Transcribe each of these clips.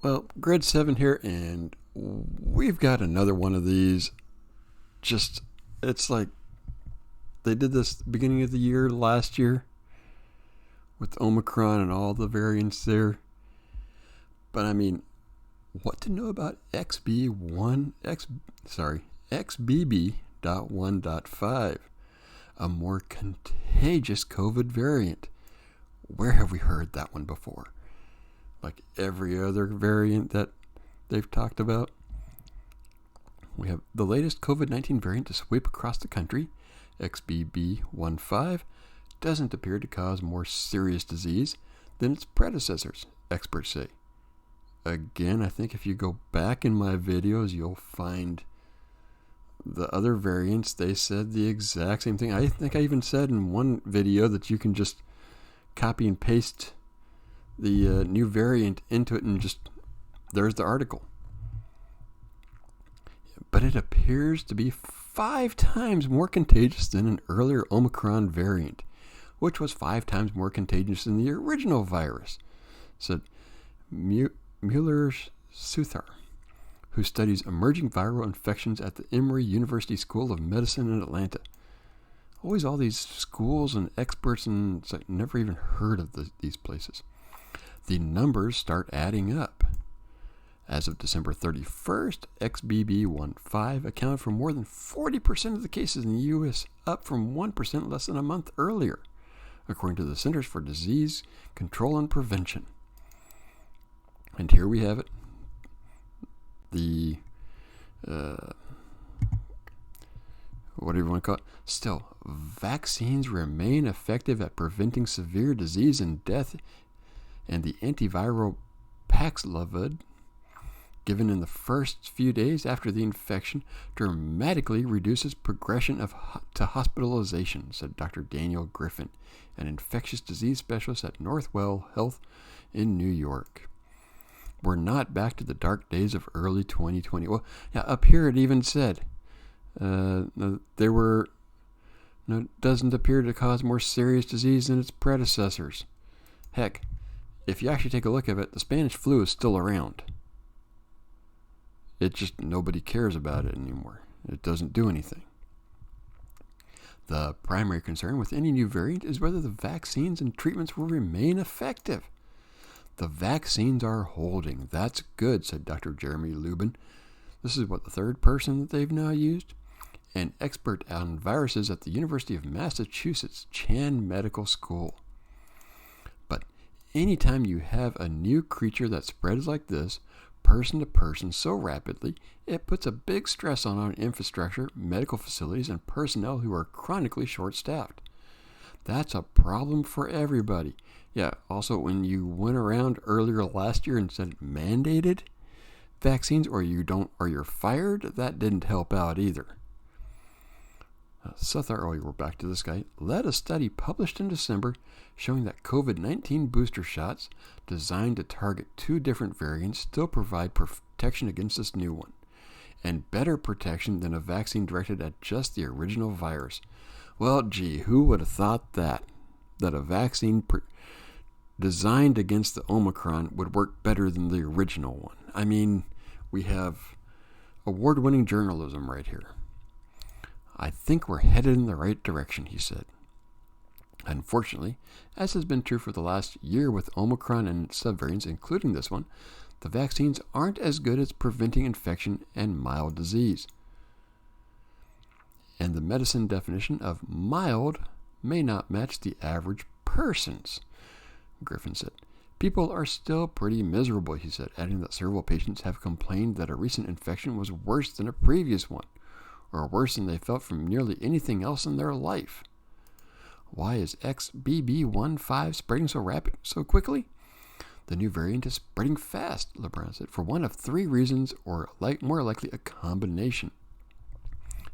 Well, Grade 7 here, and we've got another one of these. Just, it's like they did this beginning of the year last year with Omicron and all the variants there. But I mean, what to know about XBB.1.5, a more contagious COVID variant. Where have we heard that one before? Like every other variant that they've talked about. We have the latest COVID-19 variant to sweep across the country, XBB.1.5, doesn't appear to cause more serious disease than its predecessors, experts say. Again, I think if you go back in my videos, you'll find the other variants. They said the exact same thing. I think I even said in one video that you can just copy and paste the new variant into it and just, there's the article. But it appears to be 5 times more contagious than an earlier Omicron variant, which was 5 times more contagious than the original virus, said Mueller-Suthar, who studies emerging viral infections at the Emory University School of Medicine in Atlanta. Always all these schools and experts, and it's like never even heard of these places. The numbers start adding up. As of December 31st, XBB.1.5 accounted for more than 40% of the cases in the U.S., up from 1% less than a month earlier, according to the Centers for Disease Control and Prevention. And here we have it. The, whatever you want to call it. Still, vaccines remain effective at preventing severe disease and death, and the antiviral Paxlovid, given in the first few days after the infection, dramatically reduces progression to hospitalization, said Dr. Daniel Griffin, an infectious disease specialist at Northwell Health in New York. We're not back to the dark days of early 2020. Well, yeah, up here it even said doesn't appear to cause more serious disease than its predecessors. Heck, if you actually take a look at it, the Spanish flu is still around. It just, nobody cares about it anymore. It doesn't do anything. The primary concern with any new variant is whether the vaccines and treatments will remain effective. The vaccines are holding. That's good, said Dr. Jeremy Lubin. This is the third person that they've now used? An expert on viruses at the University of Massachusetts Chan Medical School. But anytime you have a new creature that spreads like this, person to person so rapidly, it puts a big stress on our infrastructure, medical facilities, and personnel who are chronically short-staffed. That's a problem for everybody. Yeah, also when you went around earlier last year and said mandated vaccines or you're fired, that didn't help out either. Suthar, we're back to this guy, led a study published in December showing that COVID-19 booster shots designed to target 2 different variants still provide protection against this new one, and better protection than a vaccine directed at just the original virus. Well, gee, who would have thought that a vaccine designed against the Omicron would work better than the original one? I mean, we have award-winning journalism right here. I think we're headed in the right direction, he said. Unfortunately, as has been true for the last year with Omicron and its subvariants, including this one, the vaccines aren't as good as preventing infection and mild disease. And the medicine definition of mild may not match the average person's, Griffin said. People are still pretty miserable, he said, adding that several patients have complained that a recent infection was worse than a previous one, or worse than they felt from nearly anything else in their life. Why is XBB.1.5 spreading so quickly? The new variant is spreading fast, LeBron said, for one of 3 reasons, or more likely a combination.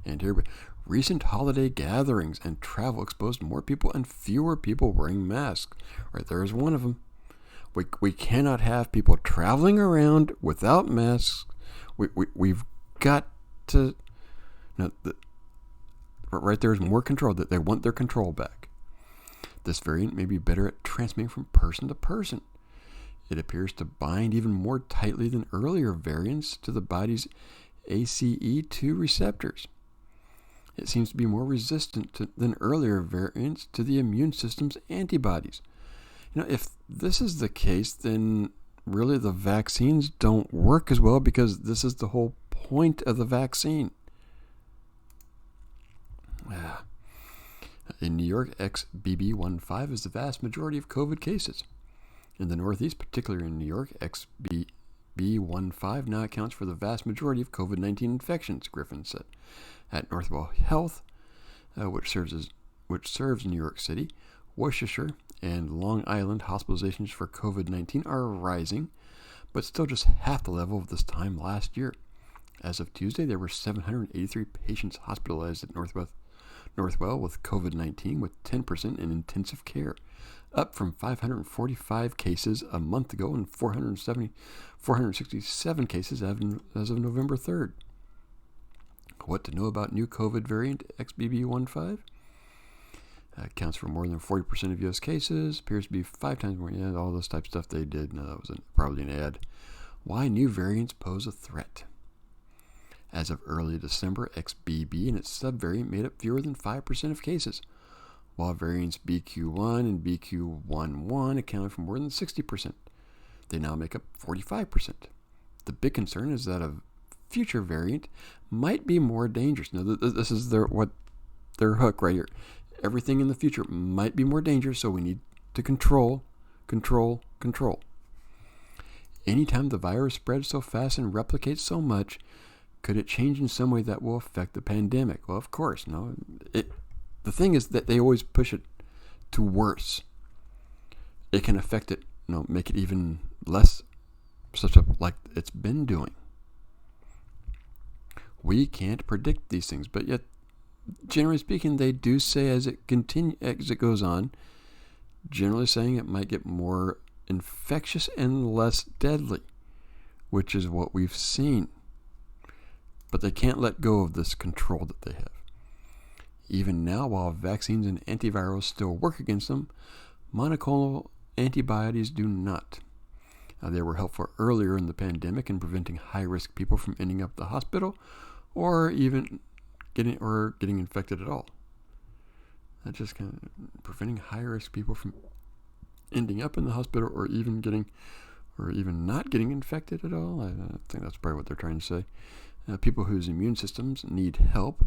And here, recent holiday gatherings and travel exposed more people and fewer people wearing masks. Right there is one of them. We cannot have people traveling around without masks. We've got to... No, right there is more control, that they want their control back. This variant may be better at transmitting from person to person. it appears to bind even more tightly than earlier variants to the body's ACE2 receptors. It seems to be more resistant than earlier variants to the immune system's antibodies. If this is the case, then really the vaccines don't work as well, because this is the whole point of the vaccine. In New York, XBB.1.5 is the vast majority of COVID cases. In the Northeast, particularly in New York, XBB.1.5 now accounts for the vast majority of COVID-19 infections, Griffin said. At Northwell Health, which serves New York City, Worcestershire, and Long Island, hospitalizations for COVID-19 are rising, but still just half the level of this time last year. As of Tuesday, there were 783 patients hospitalized at Northwell with COVID-19, with 10% in intensive care, up from 545 cases a month ago and 467 cases as of November 3rd. What to know about new COVID variant XBB.1.5? Accounts for more than 40% of U.S. cases, appears to be 5 times more. Yeah, all this type of stuff they did. No, that was probably an ad. Why new variants pose a threat? As of early December, XBB and its subvariant made up fewer than 5% of cases, while variants BQ1 and BQ11 accounted for more than 60%. They now make up 45%. The big concern is that a future variant might be more dangerous. Now, this is their hook right here. Everything in the future might be more dangerous, so we need to control. Anytime the virus spreads so fast and replicates so much, could it change in some way that will affect the pandemic? Well, of course. No. The thing is that they always push it to worse. It can affect it, make it even less such like it's been doing. We can't predict these things, but yet, generally speaking, they do say as it goes on, generally saying it might get more infectious and less deadly, which is what we've seen. But they can't let go of this control that they have. Even now, while vaccines and antivirals still work against them, monoclonal antibodies do not. They were helpful earlier in the pandemic in preventing high-risk people from ending up at the hospital, or even getting infected at all. That's just kind of preventing high-risk people from ending up in the hospital, or even not getting infected at all. I think that's probably what they're trying to say. People whose immune systems need help,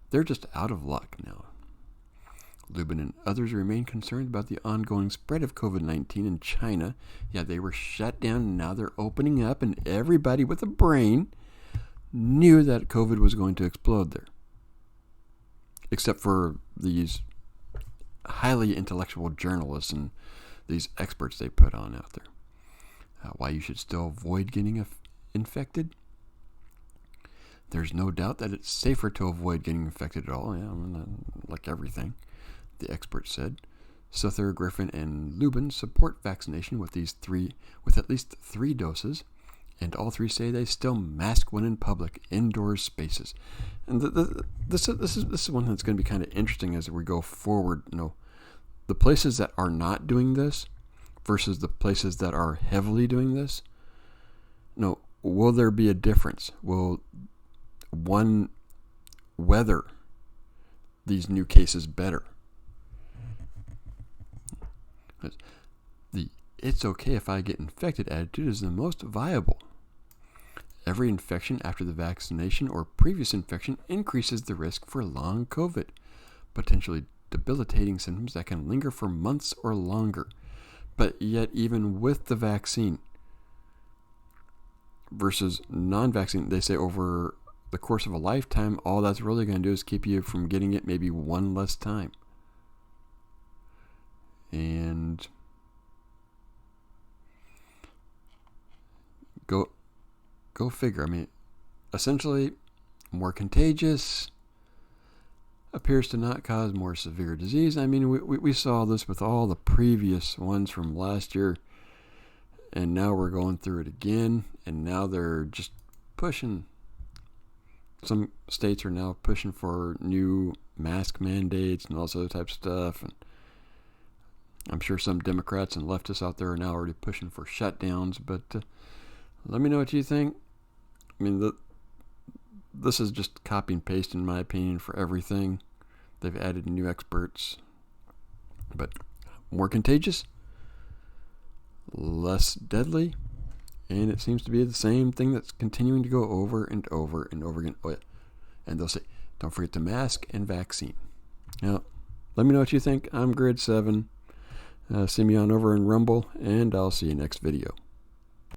they're just out of luck now. Lubin and others remain concerned about the ongoing spread of COVID-19 in China. Yeah, they were shut down, and now they're opening up, and everybody with a brain knew that COVID was going to explode there. Except for these highly intellectual journalists and these experts they put on out there. Why you should still avoid getting infected? There's no doubt that it's safer to avoid getting infected at all. Yeah, like everything, the experts said. Suther, Griffin, and Lubin support vaccination with at least 3 doses, and all 3 say they still mask when in public, indoor spaces. And this is one that's going to be kind of interesting as we go forward. The places that are not doing this versus the places that are heavily doing this. Will there be a difference? Will one weather these new cases better? The "it's okay if I get infected" attitude is the most viable. Every infection after the vaccination or previous infection increases the risk for long COVID, potentially debilitating symptoms that can linger for months or longer. But yet, even with the vaccine versus non-vaccine, they say over the course of a lifetime, all that's really going to do is keep you from getting it maybe one less time. And go figure. Essentially, more contagious, appears to not cause more severe disease. We saw this with all the previous ones from last year, and now we're going through it again, and now they're just pushing. Some states are now pushing for new mask mandates and all this other type of stuff. And I'm sure some Democrats and leftists out there are now already pushing for shutdowns, but let me know what you think. I mean, this is just copy and paste, in my opinion, for everything. They've added new experts. But more contagious, less deadly, and it seems to be the same thing that's continuing to go over and over and over again. Oh, yeah. And they'll say, don't forget to mask and vaccine. Now, let me know what you think. I'm Grid7. See me on over in Rumble, and I'll see you next video.